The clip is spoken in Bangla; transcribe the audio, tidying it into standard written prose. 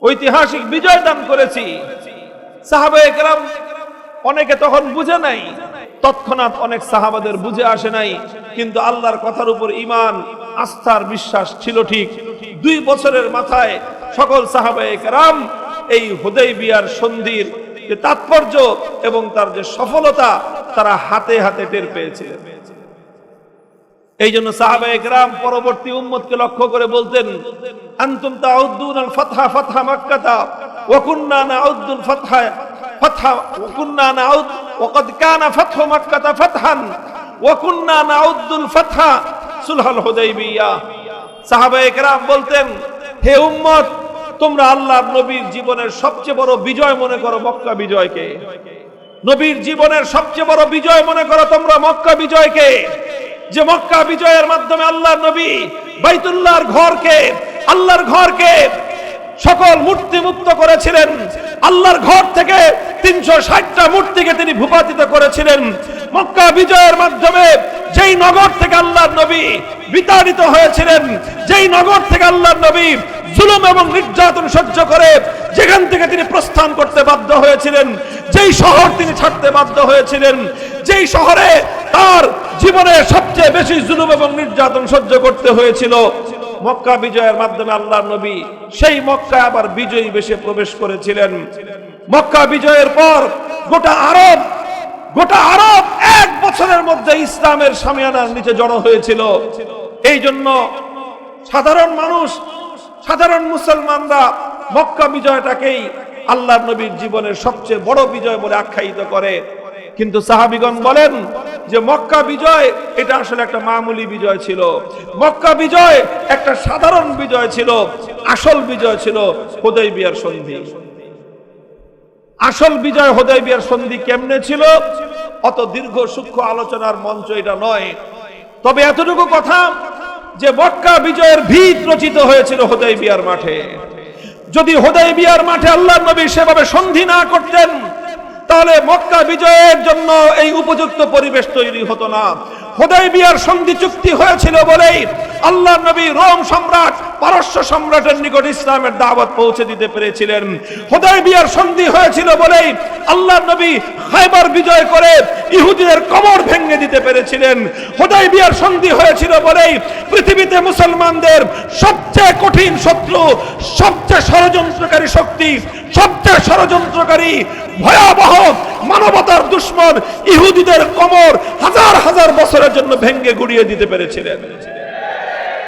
ঐতিহাসিক বিজয় দান করেছি। সাহাবায়ে কেরাম অনেকে তখন বুঝে নাই, তৎক্ষণাৎ অনেক সাহাবাদের বুঝে আসে নাই, কিন্তু আল্লাহর কথার উপর ঈমান, আস্থার বিশ্বাস ছিল ঠিক। 2 বছরের মাথায় সকল সাহাবায়ে কেরাম এই হুদায়বিয়ার সন্ধির যে তাৎপর্য এবং তার যে সফলতা তারা হাতে হাতে টের পেয়েছিলেন। এই জন্য সাহাবায়ে কেরাম পরবর্তী উম্মতকে লক্ষ্য করে বলতেন, আনতুম তাউদ্দুনাল ফাতহা ফাতহা মাক্কাতা ওয়া কুননা নাউদ্দুল ফাতহা ফাতহা ওয়া কুননা নাউদ ওয়া ক্বাদ কানা ফাতহু মাক্কাতা ফাতহান ওয়া কুননা নাউদ্দুল ফাতহা সুলহুল হুদায়বিয়া। সাহাবায়ে কেরাম বলতেন, হে উম্মত, তোমরা আল্লাহর নবীর জীবনের সবচেয়ে বড় বিজয় মনে করো মক্কা বিজয়কে। নবীর জীবনের সবচেয়ে বড় বিজয় মনে করো তোমরা মক্কা বিজয়কে, যে মক্কা বিজয়ের মাধ্যমে আল্লাহর নবী বাইতুল্লাহর ঘরকে, আল্লাহর ঘরকে সকল মূর্তি মুক্ত করেছিলেন। আল্লাহর ঘর থেকে 360টা মূর্তিকে তিনি ভূপাতিত করেছিলেন। মক্কা বিজয়ের মাধ্যমে যেই নগর থেকে আল্লাহর নবী বিতাড়িত হয়েছিলেন, যেই নগর থেকে আল্লাহর নবী জুলুম এবং নির্যাতন সহ্য করে যেখান থেকে তিনি প্রস্থান করতে বাধ্য হয়েছিলেন, যেই শহর তিনি ছাড়তে বাধ্য হয়েছিলেন, যেই শহরে তার জীবনে সবচেয়ে বেশি জুলুম এবং নির্যাতন সহ্য করতে হয়েছিল, মক্কা বিজয়ের মাধ্যমে আল্লাহর নবী সেই মক্কায় আবার বিজয়ী বেশে প্রবেশ করেছিলেন। মক্কা বিজয়ের পর গোটা আরব 1 বছরের মধ্যে ইসলামের শামিয়ানার নিচে জড়ো হয়েছিল। এই জন্য সাধারণ মানুষ, সাধারণ মুসলমানরা মক্কা বিজয়টাকেই আল্লাহর নবীর জীবনের সবচেয়ে বড় বিজয় বলে আখ্যায়িত করে। কিন্তু সাহাবীগণ বলেন যে মক্কা বিজয় এটা আসলে একটা মামুলি বিজয় ছিল। মক্কা বিজয় একটা সাধারণ বিজয় ছিল। আসল বিজয় ছিল হুদায়বিয়ার সন্ধি। আসল বিজয় হুদায়বিয়ার সন্ধি কেমনে ছিল অত দীর্ঘ সূক্ষ্ম আলোচনার মঞ্চ এটা নয়। তবে এতটুকু কথা যে মক্কা বিজয়ের ভিত রচিত হয়েছিল হুদায়বিয়ার মাঠে। যদি হুদায়বিয়ার মাঠে আল্লাহর নবী সেভাবে সন্ধি না করতেন তাহলে মক্কা বিজয়ের জন্য এই উপযুক্ত পরিবেশ তৈরি হতো না। হুদায়বিয়ার সন্ধি চুক্তি হয়েছিল বলেই আল্লাহর নবী রোম সম্রাট, পারস্য সম্রাটের নিকট ইসলামের দাওয়াত পৌঁছে দিতে পেরেছিলেন। হুদায়বিয়ার সন্ধি হয়েছিল বলেই আল্লাহর নবী খায়বার বিজয় করে ইহুদিদের কবর ভেঙে দিতে পেরেছিলেন। হুদায়বিয়ার সন্ধি হয়েছিল বলেই পৃথিবীতে মুসলমানদের সবচেয়ে কঠিন শত্রু, সবচেয়ে ষড়যন্ত্রকারী শক্তি, সবচেয়ে ষড়যন্ত্রকারী ভয়াবহ মানবতার দুশমন ইহুদিদের কবর হাজার হাজার বছরের জন্য ভেঙে গুড়িয়ে দিতে পেরেছিলেন।